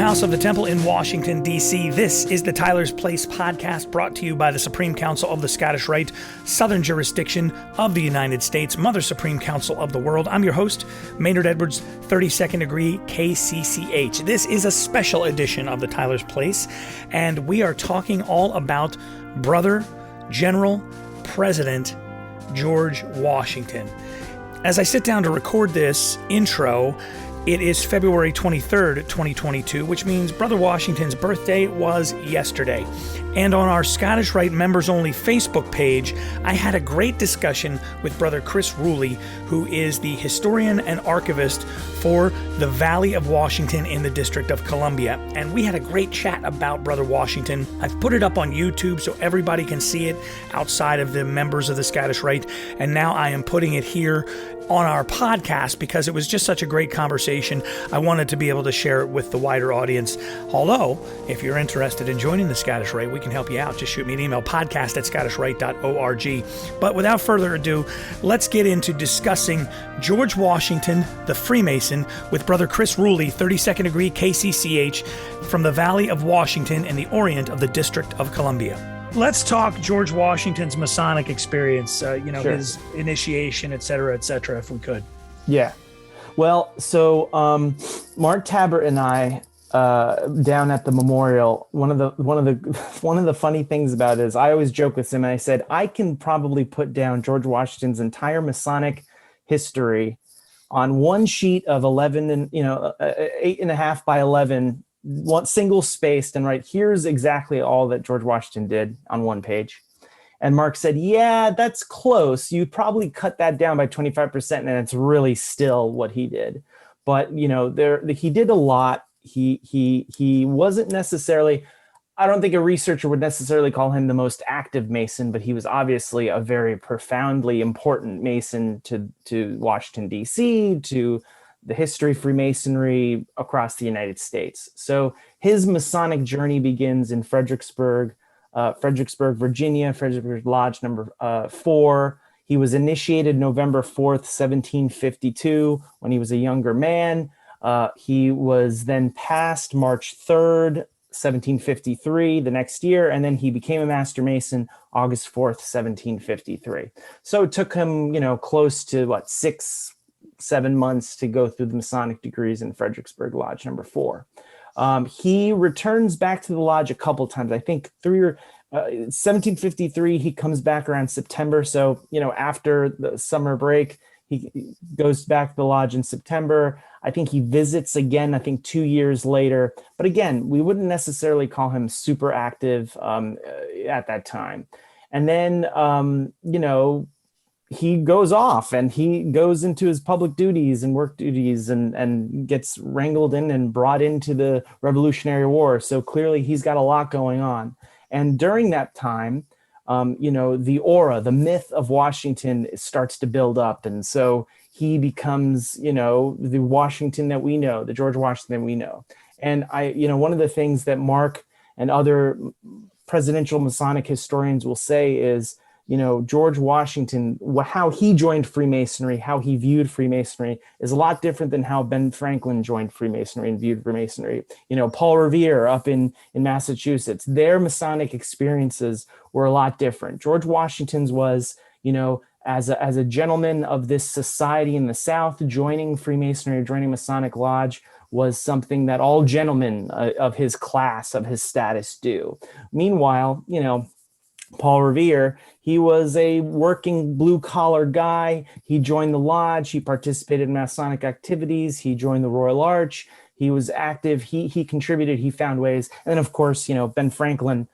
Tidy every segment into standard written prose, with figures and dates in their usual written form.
House of the Temple in Washington, D.C. This is the Tyler's Place podcast, brought to you by the Supreme Council of the Scottish Rite, Southern Jurisdiction of the United States, Mother Supreme Council of the world. I'm your host, Maynard Edwards, 32nd degree KCCH. This is a special edition of the Tyler's Place, and we are talking all about Brother General President George Washington. As I sit down to record this intro, it is February 23rd, 2022, which means Brother Washington's birthday was yesterday. And on our Scottish Rite members-only Facebook page, I had a great discussion with Brother Chris Ruley, who is the historian and archivist for the Valley of Washington in the District of Columbia. And we had a great chat about Brother Washington. I've put it up on YouTube so everybody can see it outside of the members of the Scottish Rite. And now I am putting it here on our podcast because it was just such a great conversation. I wanted to be able to share it with the wider audience. Although, if you're interested in joining the Scottish Rite, we can help you out. Just shoot me an email, podcast@scottishrite.org. But without further ado, let's get into discussing George Washington, the Freemason, with Brother Chris Ruley, 32nd degree KCCH, from the Valley of Washington in the Orient of the District of Columbia. Let's talk George Washington's Masonic experience, Sure. His initiation, et cetera, if we could. Yeah. Well, so Mark Tabbert and I, down at the memorial, one of the funny things about it is I always joke with him, and I said, I can probably put down George Washington's entire Masonic history on one sheet of 11 and 8.5 by 11, one single spaced, and right here's exactly all that George Washington did on one page. And Mark said, yeah, that's close. You probably cut that down by 25%, and it's really still what he did. But he did a lot. He wasn't necessarily, I don't think a researcher would necessarily call him the most active Mason, but he was obviously a very profoundly important Mason to Washington, D.C., to the history of Freemasonry across the United States. So his Masonic journey begins in Fredericksburg, Virginia, Fredericksburg Lodge number 4. He was initiated November 4th, 1752, when he was a younger man. He was then passed March 3rd, 1753, the next year, and then he became a Master Mason August 4th, 1753. So it took him, close to 6-7 months to go through the Masonic degrees in Fredericksburg Lodge number 4. He returns back to the lodge a couple times. I think 1753, he comes back around September. So, after the summer break, he goes back to the lodge in September. I think he visits again, 2 years later. But again, we wouldn't necessarily call him super active at that time. And then, he goes off and he goes into his public duties and work duties and gets wrangled in and brought into the Revolutionary War. So clearly he's got a lot going on. And during that time, the aura, the myth of Washington starts to build up. And so he becomes, the Washington that we know, the George Washington we know. And one of the things that Mark and other presidential Masonic historians will say is, George Washington, how he joined Freemasonry, how he viewed Freemasonry is a lot different than how Ben Franklin joined Freemasonry and viewed Freemasonry. Paul Revere up in Massachusetts, their Masonic experiences were a lot different. George Washington's was, as a gentleman of this society in the South, joining Freemasonry or joining Masonic Lodge was something that all gentlemen of his class, of his status do. Meanwhile, Paul Revere, he was a working blue-collar guy. He joined the lodge. He participated in Masonic activities. He joined the Royal Arch. He was active. He contributed. He found ways. And then, of course, Ben Franklin,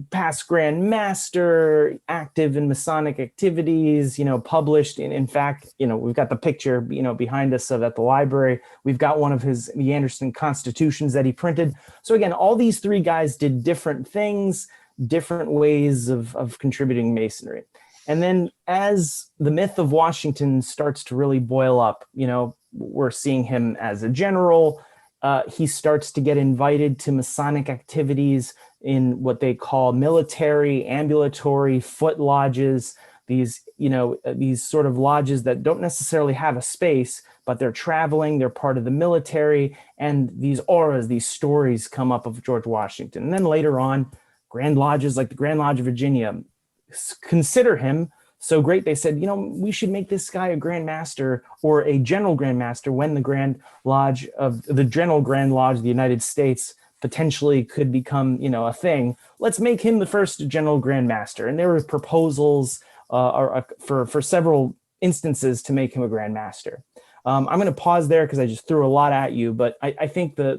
past Grand Master, active in Masonic activities, published. In fact, we've got the picture, behind us at the library. We've got one of the Anderson Constitutions that he printed. So again, all these three guys did different things, different ways of contributing Masonry. And then as the myth of Washington starts to really boil up, we're seeing him as a general. He starts to get invited to Masonic activities in what they call military, ambulatory, foot lodges. these sort of lodges that don't necessarily have a space, but they're traveling, they're part of the military, and these auras, these stories come up of George Washington. And then later on, Grand Lodges like the Grand Lodge of Virginia consider him so great, they said, we should make this guy a Grand Master or a General Grand Master when the General Grand Lodge of the United States potentially could become, a thing. Let's make him the first General Grand Master. And there were proposals for several instances to make him a Grand Master. I'm going to pause there because I just threw a lot at you, but I think the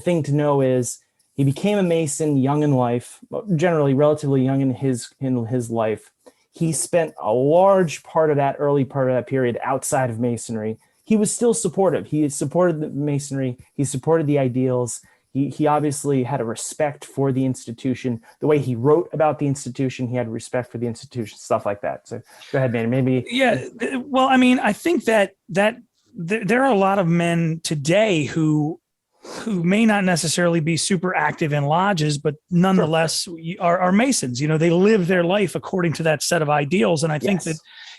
thing to know is he became a Mason young in life, generally relatively young in his life. He spent a large part of that early part of that period outside of Masonry. He was still supportive. He supported the Masonry. He supported the ideals. He obviously had a respect for the institution. The way he wrote about the institution, he had respect for the institution, stuff like that. So go ahead, man. Maybe. Yeah. Well, I mean, I think that there are a lot of men today who may not necessarily be super active in lodges, but nonetheless are Masons. They live their life according to that set of ideals. And I think that,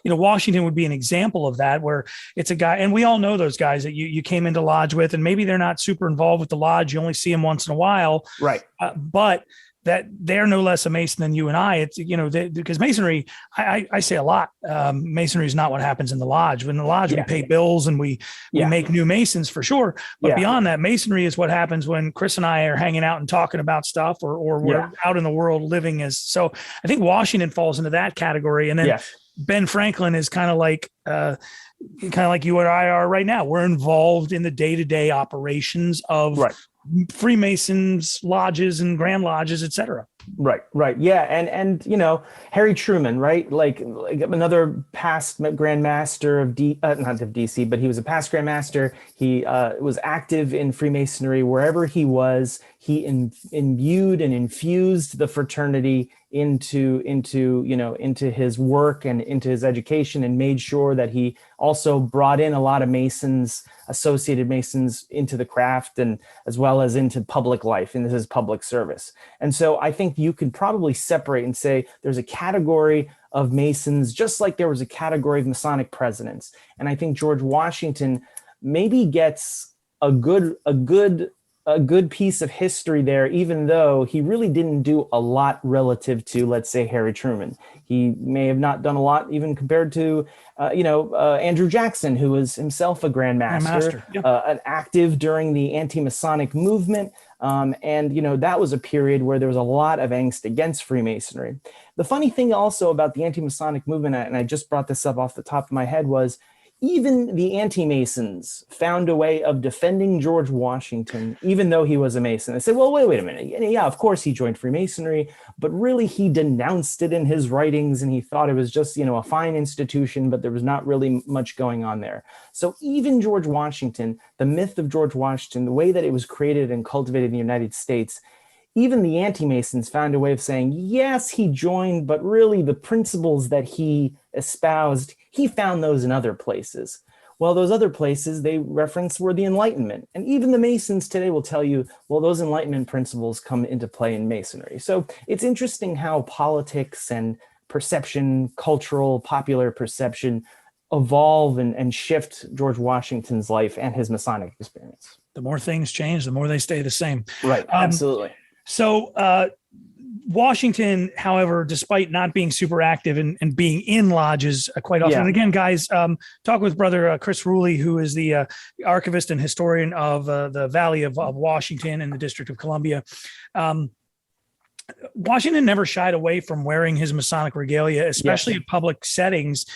Washington would be an example of that, where it's a guy, and we all know those guys that you came into lodge with, and maybe they're not super involved with the lodge. You only see them once in a while. Right. But that they're no less a Mason than you and I. It's, because Masonry, I say a lot, Masonry is not what happens in the lodge. In the lodge, we pay bills and we make new Masons for sure. But beyond that, Masonry is what happens when Chris and I are hanging out and talking about stuff, or we're out in the world living as. So I think Washington falls into that category. And then Ben Franklin is kind of like you and I are right now. We're involved in the day-to-day operations of Freemasons, lodges, and Grand Lodges, etc. Right. Yeah. And Harry Truman, right? Like another past Grand Master of not of DC, but he was a past Grand Master. He was active in Freemasonry wherever he was. He imbued and infused the fraternity into his work and into his education, and made sure that he also brought in a lot of Masons, associated Masons, into the craft, and as well as into public life, into his public service. And so I think you could probably separate and say there's a category of Masons, just like there was a category of Masonic presidents. And I think George Washington maybe gets a good piece of history there, even though he really didn't do a lot relative to, let's say, Harry Truman. He may have not done a lot even compared to, Andrew Jackson, who was himself a Grand Master, an active during the anti-Masonic movement. And that was a period where there was a lot of angst against Freemasonry. The funny thing also about the anti-Masonic movement, and I just brought this up off the top of my head, was even the anti-Masons found a way of defending George Washington, even though he was a Mason. They said, well, wait a minute. Yeah, of course he joined Freemasonry, but really he denounced it in his writings, and he thought it was just, a fine institution, but there was not really much going on there. So even George Washington, the myth of George Washington, the way that it was created and cultivated in the United States, even the anti-Masons found a way of saying, yes, he joined, but really the principles that he espoused, he found those in other places. Well, those other places they referenced were the Enlightenment. And even the Masons today will tell you, well, those Enlightenment principles come into play in Masonry. So it's interesting how politics and perception, cultural, popular perception evolve and shift George Washington's life and his Masonic experience. The more things change, the more they stay the same. Right, absolutely. So Washington, however, despite not being super active and being in lodges quite often, and again, guys, talk with Brother Chris Ruley, who is the archivist and historian of the Valley of Washington in the District of Columbia. Washington never shied away from wearing his Masonic regalia, especially in public settings,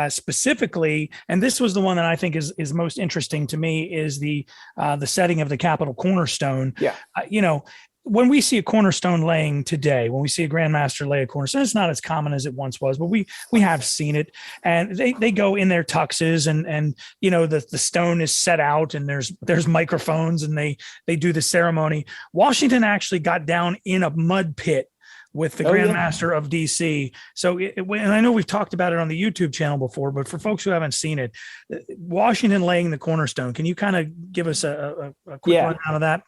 specifically. And this was the one that I think is most interesting to me, is the setting of the Capitol Cornerstone. When we see a cornerstone laying today, when we see a Grand Master lay a cornerstone, it's not as common as it once was, but we have seen it. And they go in their tuxes, and the stone is set out, and there's microphones, and they do the ceremony. Washington actually got down in a mud pit with the Grand Master of DC. So, and I know we've talked about it on the YouTube channel before, but for folks who haven't seen it, Washington laying the cornerstone, can you kind of give us a quick rundown of that?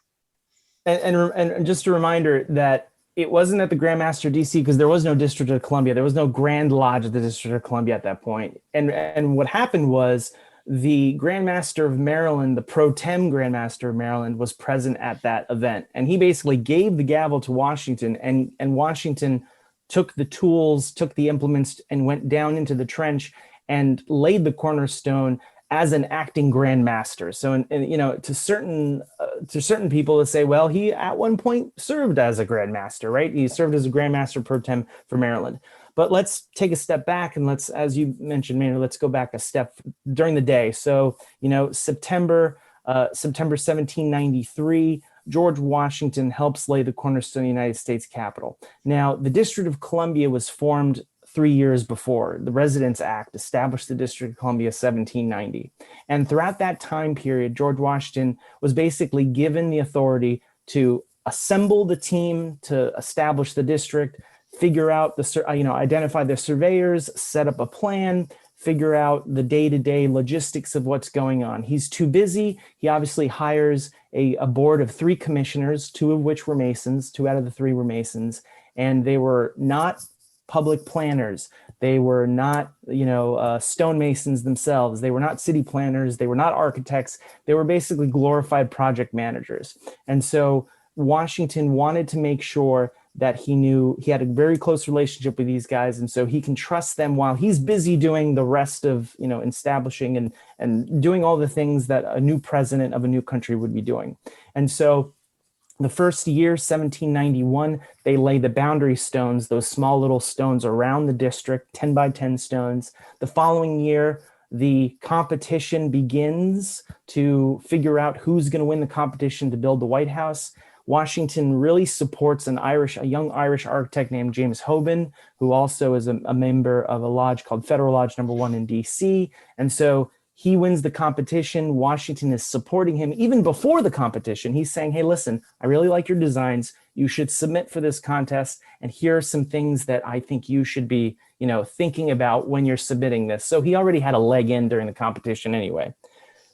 And just a reminder that It wasn't at the Grand Master DC because there was no District of Columbia. There was no Grand Lodge of the District of Columbia at that point. And what happened was the Grand Master of Maryland, the pro tem Grand Master of Maryland, was present at that event. And he basically gave the gavel to Washington, and Washington took the tools, took the implements, and went down into the trench and laid the cornerstone as an acting Grand Master. So, to certain people to say, well, he at one point served as a Grand Master, right? He served as a Grand Master pro tem for Maryland. But let's take a step back and let's, as you mentioned, Maynard, let's go back a step during the day. So, September 1793, George Washington helps lay the cornerstone of the United States Capitol. Now, the District of Columbia was formed 3 years before. The Residence Act established the District of Columbia 1790. And throughout that time period, George Washington was basically given the authority to assemble the team, to establish the district, figure out identify the surveyors, set up a plan, figure out the day-to-day logistics of what's going on. He's too busy. He obviously hires a board of 3 commissioners, 2 of which were Masons. 2 out of the 3 were Masons, and they were not public planners. They were not, stonemasons themselves. They were not city planners. They were not architects. They were basically glorified project managers. And so Washington wanted to make sure that he had a very close relationship with these guys. And so he can trust them while he's busy doing the rest of, establishing and doing all the things that a new president of a new country would be doing. And so the first year, 1791, they lay the boundary stones, those small little stones around the district, 10 by 10 stones. The following year, the competition begins to figure out who's going to win the competition to build the White House. Washington really supports a young Irish architect named James Hoban, who also is a member of a lodge called Federal Lodge No. 1 in DC. And so he wins the competition. Washington is supporting him even before the competition. He's saying, hey, listen, I really like your designs. You should submit for this contest. And here are some things that I think you should be, thinking about when you're submitting this. So he already had a leg in during the competition anyway.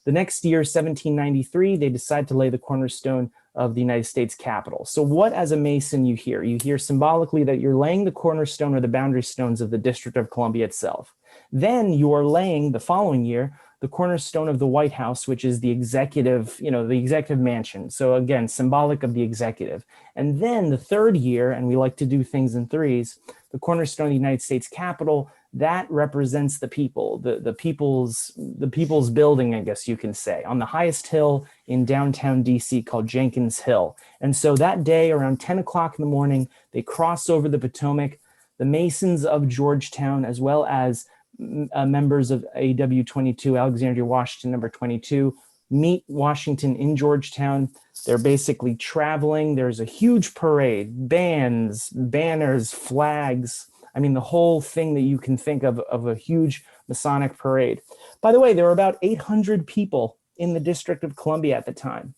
The next year, 1793, they decide to lay the cornerstone of the United States Capitol. So what, as a Mason, you hear? You hear symbolically that you're laying the cornerstone or the boundary stones of the District of Columbia itself. Then you are laying, the following year, the cornerstone of the White House, which is the executive mansion. So again, symbolic of the executive. And then the third year, and we like to do things in threes, the cornerstone of the United States Capitol, that represents the people, the people's building, I guess you can say, on the highest hill in downtown DC called Jenkins Hill. And so that day around 10 o'clock in the morning, they cross over the Potomac. The Masons of Georgetown, as well as members of AW 22, Alexandria Washington number 22, meet Washington in Georgetown. They're basically traveling. There's a huge parade, bands, banners, flags. I mean, the whole thing that you can think of a huge Masonic parade. By the way, there were about 800 people in the District of Columbia at the time.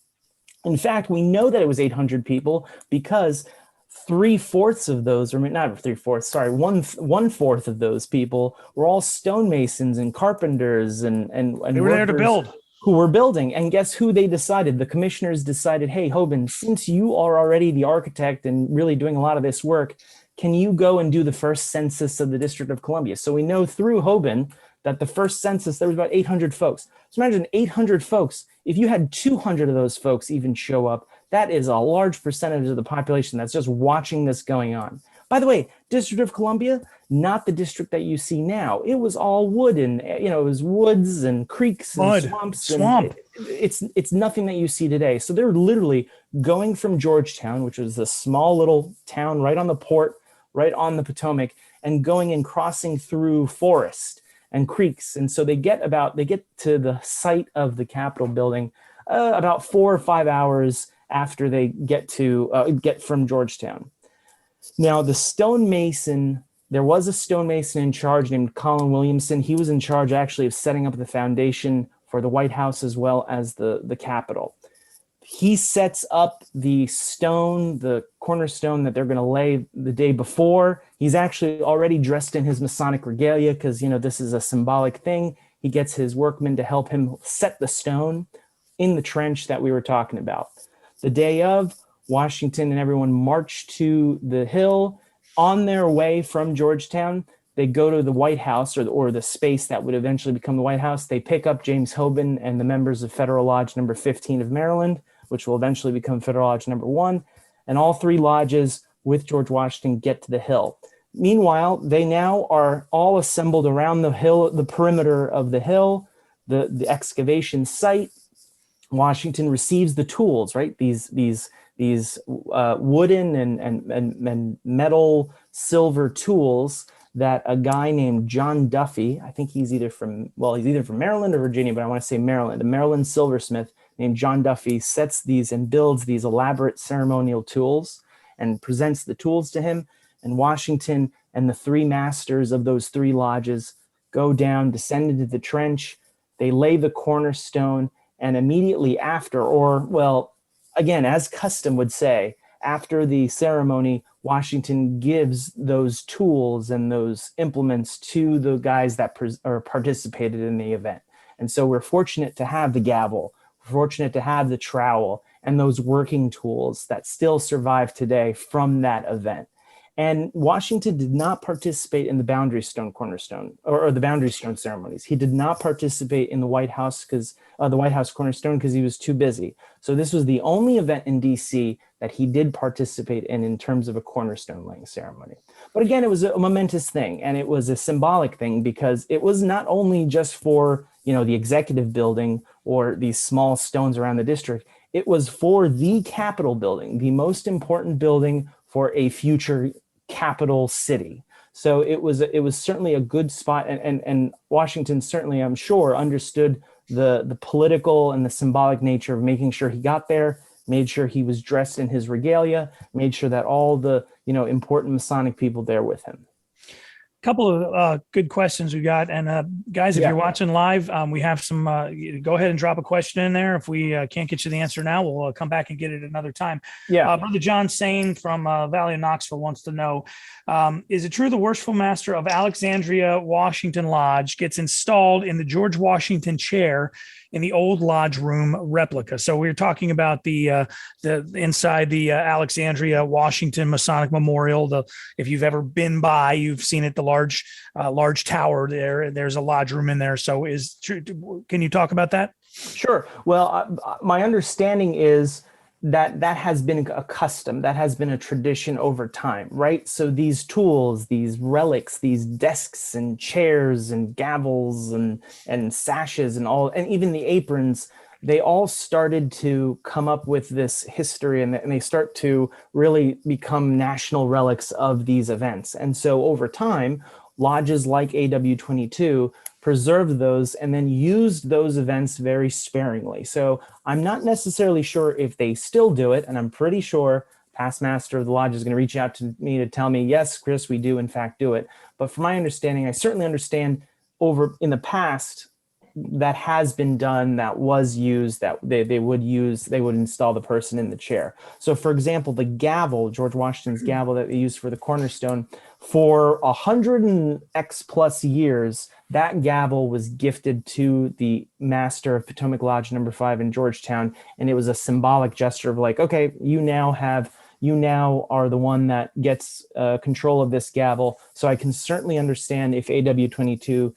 In fact, we know that it was 800 people because 3/4 of those, or not 3/4, sorry, one fourth of those people were all stonemasons and carpenters and they were there to build. Who were building. And guess who they decided? The commissioners decided, hey, Hoban, since you are already the architect and really doing a lot of this work, can you go and do the first census of the District of Columbia? So we know through Hoban that the first census, there was about 800 folks. So imagine 800 folks. If you had 200 of those folks even show up, that is a large percentage of the population that's just watching this going on. By the way, District of Columbia, not the district that you see now. It was all wood and, it was woods and creeks and swamps. Swamp. It's nothing that you see today. So they're literally going from Georgetown, which was a small little town right on the port, right on the Potomac, and going and crossing through forest and creeks. And so they get to the site of the Capitol building about 4 or 5 hours after they get from Georgetown. Now, the stonemason, there was a stonemason in charge named Colin Williamson. He was in charge actually of setting up the foundation for the White House as well as the Capitol. He sets up the stone, the cornerstone that they're going to lay the day before. He's actually already dressed in his Masonic regalia because, this is a symbolic thing. He gets his workmen to help him set the stone in the trench that we were talking about. The day of, Washington and everyone march to the Hill. On their way from Georgetown, they go to the White House, or the space that would eventually become the White House. They pick up James Hoban and the members of Federal Lodge number 15 of Maryland, which will eventually become Federal Lodge number 1. And all 3 lodges with George Washington get to the Hill. Meanwhile, they now are all assembled around the hill, the perimeter of the hill, the excavation site. Washington receives the tools, right? These wooden and metal, silver tools that a guy named John Duffy, I think he's either from Maryland or Virginia, but I want to say Maryland, a Maryland silversmith named John Duffy sets these and builds these elaborate ceremonial tools and presents the tools to him. And Washington and the 3 masters of those 3 lodges go down, descend into the trench. They lay the cornerstone, and immediately after, or well, again, as custom would say, after the ceremony, Washington gives those tools and those implements to the guys that participated in the event. And so we're fortunate to have the gavel, we're fortunate to have the trowel and those working tools that still survive today from that event. And Washington did not participate in the boundary stone cornerstone or the boundary stone ceremonies. He did not participate in the White House cornerstone because he was too busy. So this was the only event in DC that he did participate in terms of a cornerstone laying ceremony. But again, it was a momentous thing, and it was a symbolic thing because it was not only just for, the executive building or these small stones around the district. It was for the Capitol building, the most important building for a future capital city. So it was certainly a good spot, and Washington certainly, I'm sure, understood the political and the symbolic nature of making sure he got there, made sure he was dressed in his regalia, made sure that all the important Masonic people there with him. Couple of good questions we got, and guys, if you're watching live, we have some. Go ahead and drop a question in there. If we can't get you the answer now, we'll come back and get it another time. Brother John Sane from Valley of Knoxville wants to know: is it true the worshipful master of Alexandria Washington Lodge gets installed in the George Washington chair in the old lodge room replica? So we're talking about the inside the Alexandria Washington Masonic Memorial. If you've ever been by, you've seen it. The large tower there. There's a lodge room in there. So can you talk about that? Sure. Well, my understanding is that has been a custom, that has been a tradition over time, right? So these tools, these relics, these desks and chairs and gavels and sashes and even the aprons, they all started to come up with this history, and they start to really become national relics of these events. And so over time, lodges like AW22 preserved those and then used those events very sparingly. So I'm not necessarily sure if they still do it, and I'm pretty sure past master of the lodge is going to reach out to me to tell me, yes, Chris, we do in fact do it. But from my understanding, I certainly understand in the past that has been done, that was used, that they would install the person in the chair. So for example, the gavel, George Washington's gavel that they used for the cornerstone, for 100 and X plus years, that gavel was gifted to the master of Potomac Lodge number 5 in Georgetown. And it was a symbolic gesture of like, okay, you now are the one that gets control of this gavel. So I can certainly understand if AW22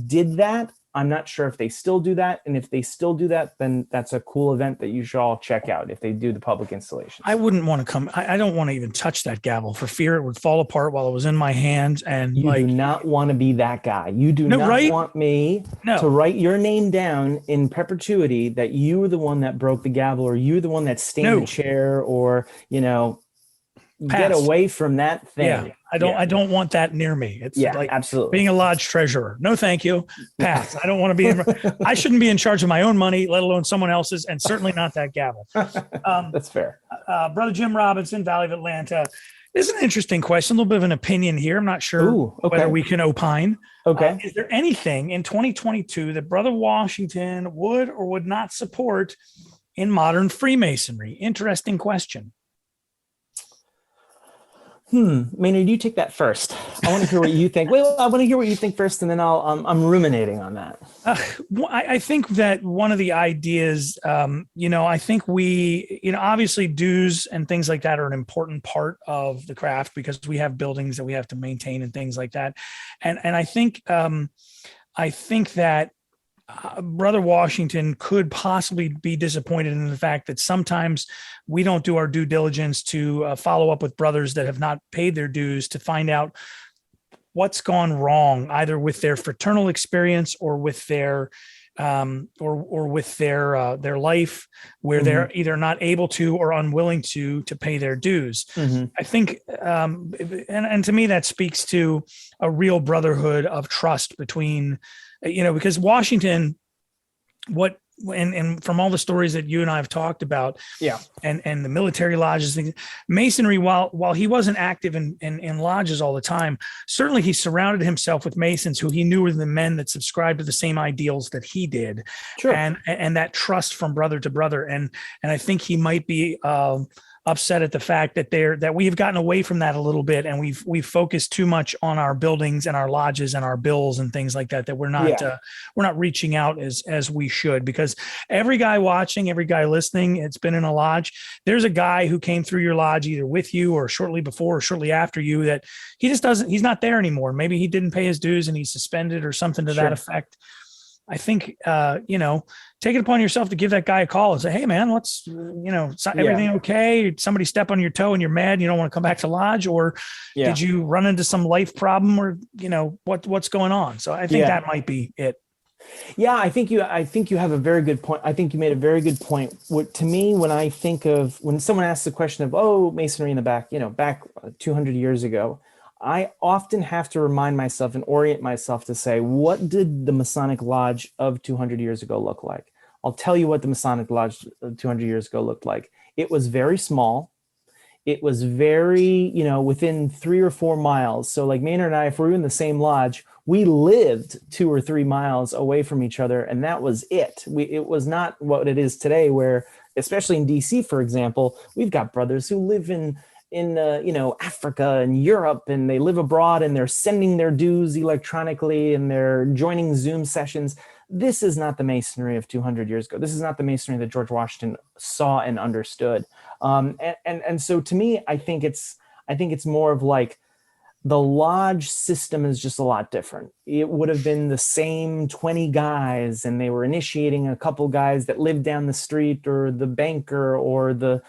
did that. I'm not sure if they still do that. And if they still do that, then that's a cool event that you should all check out if they do the public installation. I wouldn't want to come. I don't want to even touch that gavel for fear it would fall apart while it was in my hands. And you do not want to be that guy. You do not want me to write your name down in perpetuity that you were the one that broke the gavel, or you're the one that stained the chair, or, get away from that thing. Yeah. I don't want that near me. It's like absolutely being a lodge treasurer. No, thank you. Pass. I don't want to be I shouldn't be in charge of my own money, let alone someone else's, and certainly not that gavel. That's fair. Brother Jim Robinson, Valley of Atlanta. This is an interesting question, a little bit of an opinion here. I'm not sure whether we can opine. Okay. Is there anything in 2022 that Brother Washington would or would not support in modern Freemasonry? Interesting question. Maynard, you take that first. I want to hear what you think. Wait, I want to hear what you think first, and then I'm ruminating on that. I think that one of the ideas, I think obviously dues and things like that are an important part of the craft because we have buildings that we have to maintain and things like that. And I think that Brother Washington could possibly be disappointed in the fact that sometimes we don't do our due diligence to follow up with brothers that have not paid their dues to find out what's gone wrong, either with their fraternal experience or with their or with their life, where they're either not able to or unwilling to pay their dues. I think, and to me, that speaks to a real brotherhood of trust between, because Washington, and from all the stories that you and I have talked about, and the military lodges, things, Masonry, while he wasn't active in lodges all the time, certainly he surrounded himself with Masons who he knew were the men that subscribed to the same ideals that he did, and that trust from brother to brother, and I think he might be upset at the fact that we have gotten away from that a little bit, and we've focused too much on our buildings and our lodges and our bills and things like that, that we're not reaching out as we should, because every guy watching, every guy listening, it's been in a lodge. There's a guy who came through your lodge either with you or shortly before or shortly after you that he's not there anymore. Maybe he didn't pay his dues and he's suspended or something to that effect. I think, take it upon yourself to give that guy a call and say, hey man, what's, everything okay? Did somebody step on your toe and you're mad, you don't want to come back to lodge, or did you run into some life problem, or, what's going on? So I think that might be it. Yeah, I think you have a very good point. I think you made a very good point. To me, when someone asks the question of, oh, Masonry in the back 200 years ago, I often have to remind myself and orient myself to say, what did the Masonic Lodge of 200 years ago look like? I'll tell you what the Masonic Lodge of 200 years ago looked like. It was very small. It was very, within 3 or 4 miles. So like Maynard and I, if we were in the same lodge, we lived 2 or 3 miles away from each other, and that was it. It was not what it is today, where, especially in DC, for example, we've got brothers who live in Africa and Europe, and they live abroad, and they're sending their dues electronically, and they're joining Zoom sessions. This is not the Masonry of 200 years ago. This is not the Masonry that George Washington saw and understood. And so to me, I think it's more of like, the lodge system is just a lot different. It would have been the same 20 guys, and they were initiating a couple guys that lived down the street, or the banker, or the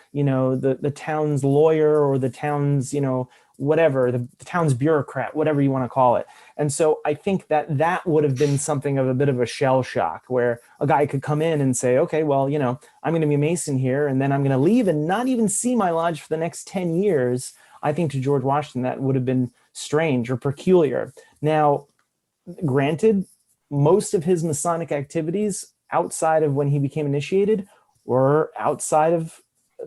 town's lawyer, or the town's, whatever, the town's bureaucrat, whatever you want to call it. And so I think that would have been something of a bit of a shell shock, where a guy could come in and say, okay, well, I'm going to be a Mason here, and then I'm going to leave and not even see my lodge for the next 10 years. I think to George Washington, that would have been strange or peculiar. Now, granted, most of his Masonic activities outside of when he became initiated were outside of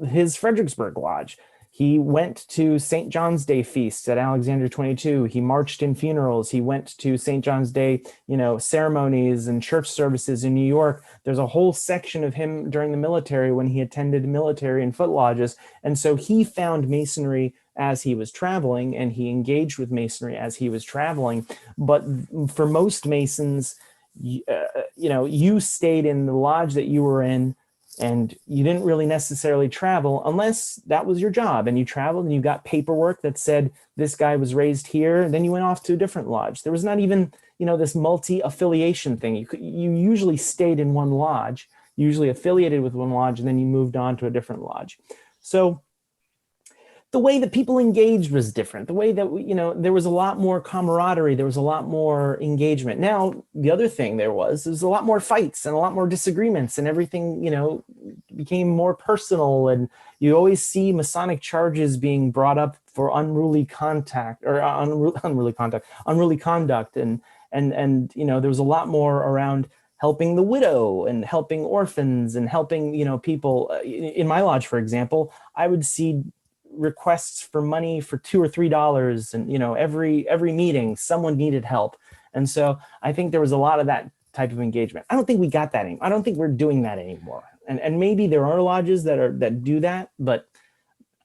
his Fredericksburg Lodge. He went to St. John's Day feasts at Alexandria 22. He marched in funerals. He went to St. John's Day, ceremonies and church services in New York. There's a whole section of him during the military when he attended military and foot lodges. And so he found Masonry as he was traveling, and he engaged with Masonry as he was traveling. But for most Masons, you stayed in the lodge that you were in, and you didn't really necessarily travel unless that was your job, and you traveled and you got paperwork that said this guy was raised here, and then you went off to a different lodge. There was not even, this multi-affiliation thing. You usually stayed in one lodge, usually affiliated with one lodge, and then you moved on to a different lodge. So the way that people engaged was different. The way that, there was a lot more camaraderie. There was a lot more engagement. Now, the other thing there was a lot more fights and a lot more disagreements, and everything, became more personal. And you always see Masonic charges being brought up for unruly conduct. And there was a lot more around helping the widow and helping orphans and helping, people. In my lodge, for example, I would see requests for money for $2 or $3, and every meeting someone needed help. And so I think there was a lot of that type of engagement. I don't think we got that anymore. I don't think we're doing that anymore. And maybe there are lodges that do that, but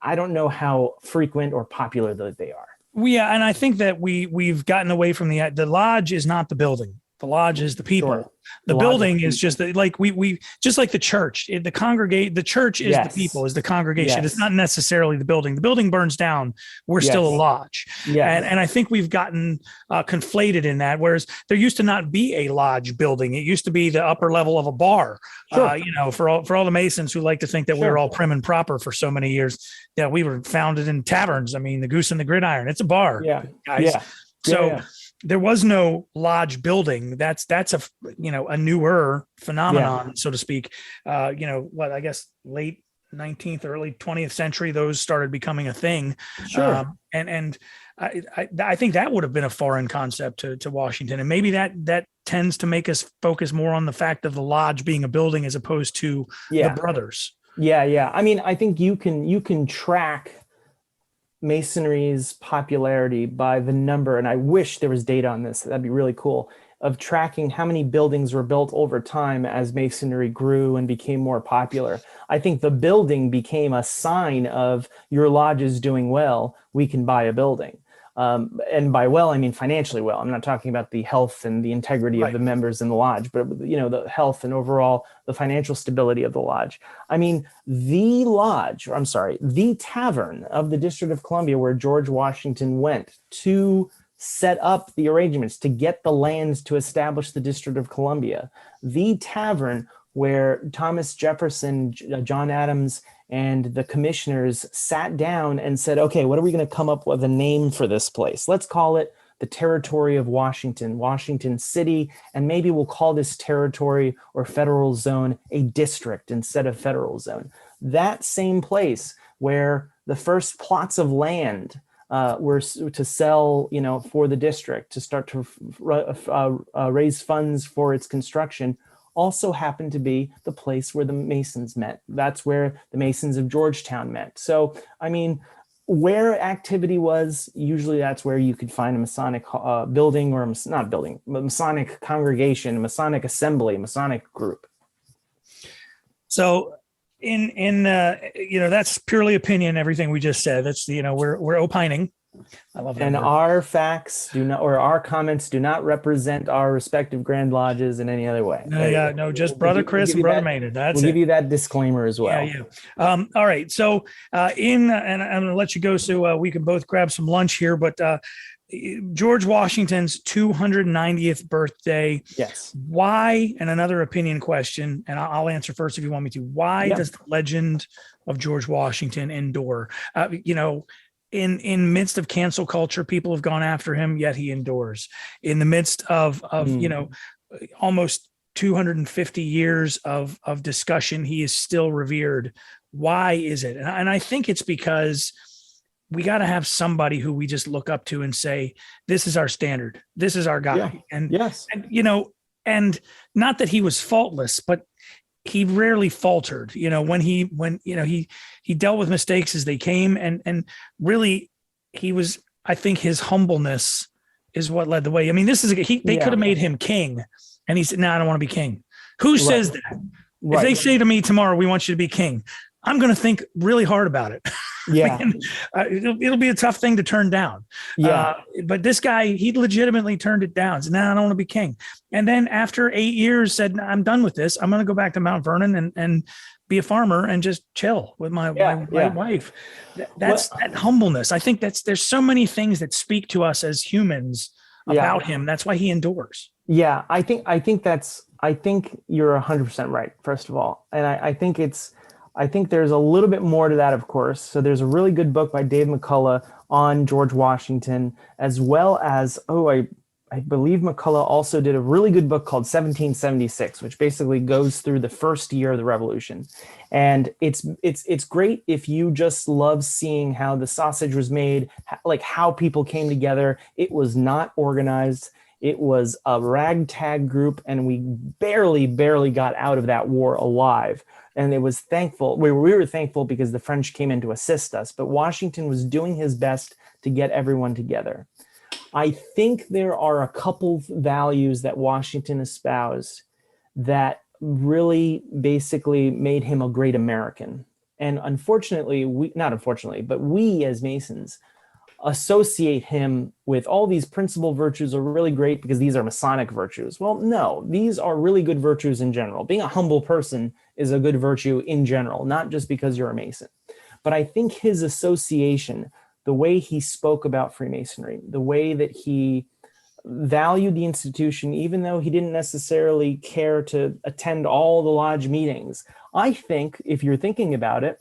I don't know how frequent or popular they are. Yeah, and I think that we've gotten away from the lodge is not the building. The lodge is the people. Sure. The building is just like we just like the church. The church is the people, is the congregation. It's not necessarily the building. The building burns down. We're still a lodge. And I think we've gotten conflated in that. Whereas there used to not be a lodge building. It used to be the upper level of a bar. Sure. For all the Masons who like to think that we were all prim and proper for so many years. Yeah, we were founded in taverns. I mean, the Goose and the Gridiron. It's a bar. Guys. So there was no lodge building. That's a newer phenomenon, so to speak. I guess late 19th, early 20th century, those started becoming a thing. Sure. And I think that would have been a foreign concept to Washington. And maybe that tends to make us focus more on the fact of the lodge being a building as opposed to the brothers. Yeah. I mean, I think you can track Masonry's popularity by the number, and I wish there was data on this, that'd be really cool, of tracking how many buildings were built over time as Masonry grew and became more popular. I think the building became a sign of your lodge is doing well, we can buy a building. And by well, I mean financially well. I'm not talking about the health and the integrity of the members in the lodge, but the health and overall the financial stability of the lodge. I mean, the tavern of the District of Columbia where George Washington went to set up the arrangements to get the lands to establish the District of Columbia, the tavern where Thomas Jefferson, John Adams, and the commissioners sat down and said, okay, what are we going to come up with a name for this place? Let's call it the Territory of Washington, Washington City, and maybe we'll call this territory or federal zone a district instead of federal zone. That same place where the first plots of land were to sell, for the district, to start to raise funds for its construction, also happened to be the place where the Masons met. That's where the Masons of Georgetown met. So, I mean, where activity was, usually that's where you could find a Masonic building, or not building, but Masonic congregation, a Masonic assembly, a Masonic group. So that's purely opinion, everything we just said. That's, we're opining. I love that. And our facts our comments do not represent our respective Grand Lodges in any other way. No, just Brother Chris and Brother Maynard. We'll give you that disclaimer as well. Yeah. All right. So and I'm going to let you go so we can both grab some lunch here, but George Washington's 290th birthday. Yes. Why, and another opinion question, and I'll answer first if you want me to. Why does the legend of George Washington endure? In midst of cancel culture, people have gone after him, yet he endures. In the midst of almost 250 years of discussion, he is still revered. Why is it? And I think it's because we got to have somebody who we just look up to and say, this is our standard. This is our guy. Yeah. And not that he was faultless, but he rarely faltered, when he dealt with mistakes as they came. And really I think his humbleness is what led the way. I mean, they could have made him king, and he said, no, I don't want to be king. Who says that? If they say to me tomorrow, we want you to be king, I'm going to think really hard about it. Yeah. It'll be a tough thing to turn down. But this guy, he legitimately turned it down. Said, I don't want to be king. And then after 8 years said, I'm done with this. I'm going to go back to Mount Vernon and be a farmer and just chill with my wife. That's that humbleness. I think there's so many things that speak to us as humans about him. That's why he endures. Yeah. I think you're 100% right, first of all. And I think there's a little bit more to that, of course. So there's a really good book by Dave McCullough on George Washington, as well as, I believe McCullough also did a really good book called 1776, which basically goes through the first year of the Revolution. And it's great if you just love seeing how the sausage was made, like how people came together. It was not organized. It was a ragtag group, and we barely got out of that war alive. And it was thankful. We were thankful because the French came in to assist us, but Washington was doing his best to get everyone together. I think there are a couple values that Washington espoused that really basically made him a great American. And unfortunately, we as Masons associate him with all these principal virtues are really great because these are Masonic virtues. Well, no, these are really good virtues in general. Being a humble person is a good virtue in general, not just because you're a Mason. But I think his association, the way he spoke about Freemasonry, the way that he valued the institution, even though he didn't necessarily care to attend all the lodge meetings. I think if you're thinking about it,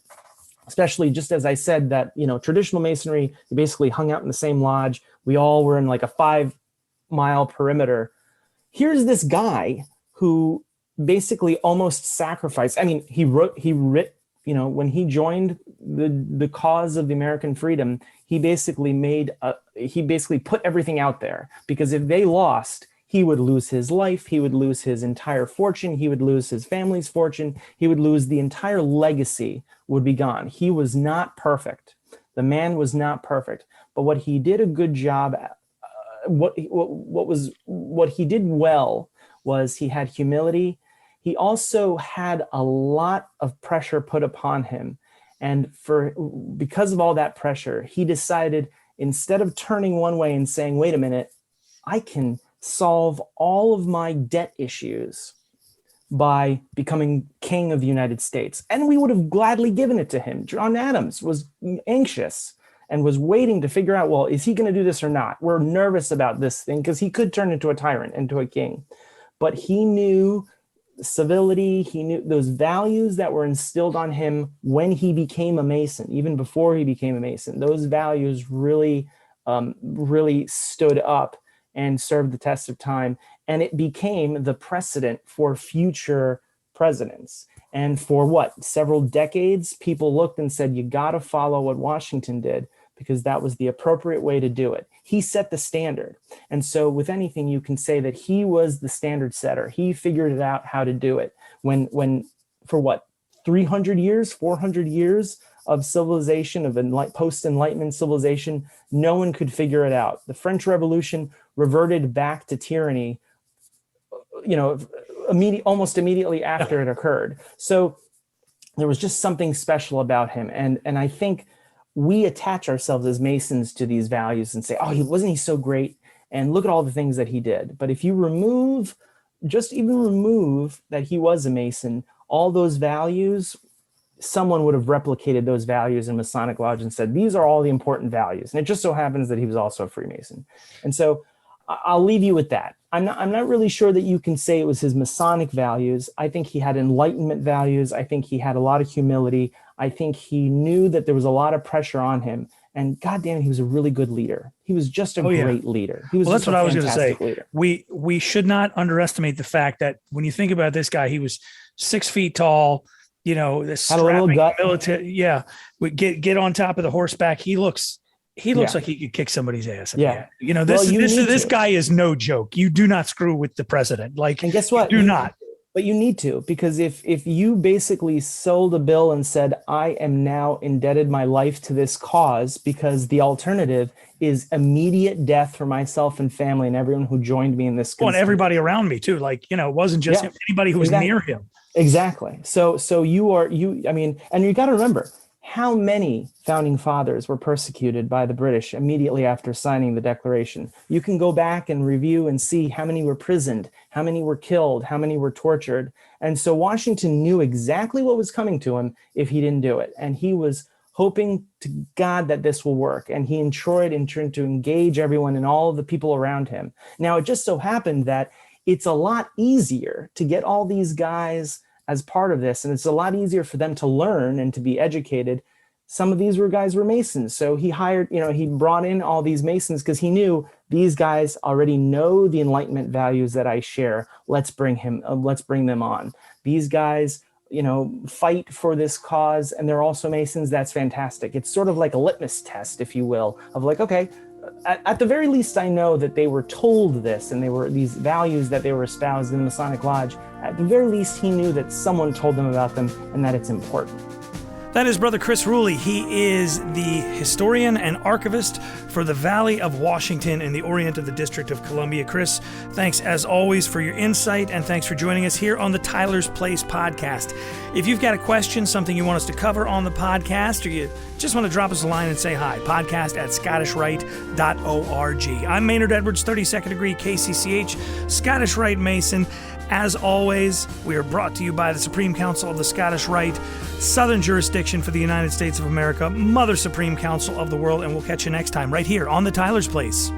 especially just as I said that, traditional Masonry, you basically hung out in the same lodge. We all were in like a 5-mile perimeter. Here's this guy who basically almost sacrificed. I mean, he wrote, when he joined the cause of the American freedom, he basically put everything out there, because if they lost, he would lose his life, he would lose his entire fortune, he would lose his family's fortune, he would lose the entire legacy would be gone. He was not perfect. The man was not perfect, but what he did a good job at, what he did well was he had humility. He also had a lot of pressure put upon him. And because of all that pressure, he decided, instead of turning one way and saying, wait a minute, I can solve all of my debt issues by becoming king of the United States. And we would have gladly given it to him. John Adams was anxious and was waiting to figure out, well, is he going to do this or not? We're nervous about this thing because he could turn into a tyrant, into a king. But he knew civility, he knew those values that were instilled on him when he became a Mason, even before he became a Mason. Those values really stood up and served the test of time. And it became the precedent for future presidents. And for several decades, people looked and said, you got to follow what Washington did, because that was the appropriate way to do it. He set the standard. And so with anything, you can say that he was the standard setter. He figured it out how to do it. When for 300 years, 400 years of civilization, of post-Enlightenment civilization, no one could figure it out. The French Revolution reverted back to tyranny, almost immediately after it occurred. So there was just something special about him. And I think we attach ourselves as Masons to these values and say, oh, wasn't he so great? And look at all the things that he did. But if you remove that he was a Mason, all those values, someone would have replicated those values in Masonic Lodge and said, these are all the important values. And it just so happens that he was also a Freemason. And so I'll leave you with that. I'm not really sure that you can say it was his Masonic values. I think he had Enlightenment values. I think he had a lot of humility. I think he knew that there was a lot of pressure on him. And goddamn, he was a really good leader. He was just a great leader. He was that's what I was going to say. Leader. We should not underestimate the fact that when you think about this guy, he was 6 feet tall. This had a little gut. Military. Yeah, we get on top of the horseback. He looks like he could kick somebody's ass. This guy is no joke. You do not screw with the president. And guess what? You do not. But you need to, because if you basically sold a bill and said, I am now indebted my life to this cause because the alternative is immediate death for myself and family and everyone who joined me in this. And everybody around me too. It wasn't just him, anybody who was near him. Exactly. So and you got to remember, how many founding fathers were persecuted by the British immediately after signing the Declaration? You can go back and review and see how many were imprisoned, how many were killed, how many were tortured. And so Washington knew exactly what was coming to him if he didn't do it. And he was hoping to God that this will work. And he enjoyed to engage everyone and all of the people around him. Now, it just so happened that it's a lot easier to get all these guys as part of this. And it's a lot easier for them to learn and to be educated. Some of these guys were Masons. So he he brought in all these Masons because he knew these guys already know the Enlightenment values that I share. Let's bring them on. These guys, fight for this cause, and they're also Masons. That's fantastic. It's sort of like a litmus test, if you will, of okay, at the very least, I know that they were told this, and they were these values that they were espoused in the Masonic Lodge. At the very least, he knew that someone told them about them and that it's important. That is Brother Chris Ruley. He is the historian and archivist for the Valley of Washington in the Orient of the District of Columbia. Chris, thanks as always for your insight, and thanks for joining us here on the Tyler's Place podcast. If you've got a question, something you want us to cover on the podcast, or you just want to drop us a line and say hi, podcast@scottishrite.org. I'm Maynard Edwards, 32nd degree KCCH, Scottish Rite Mason. As always, we are brought to you by the Supreme Council of the Scottish Rite, Southern Jurisdiction for the United States of America, Mother Supreme Council of the World, and we'll catch you next time right here on the Tyler's Place.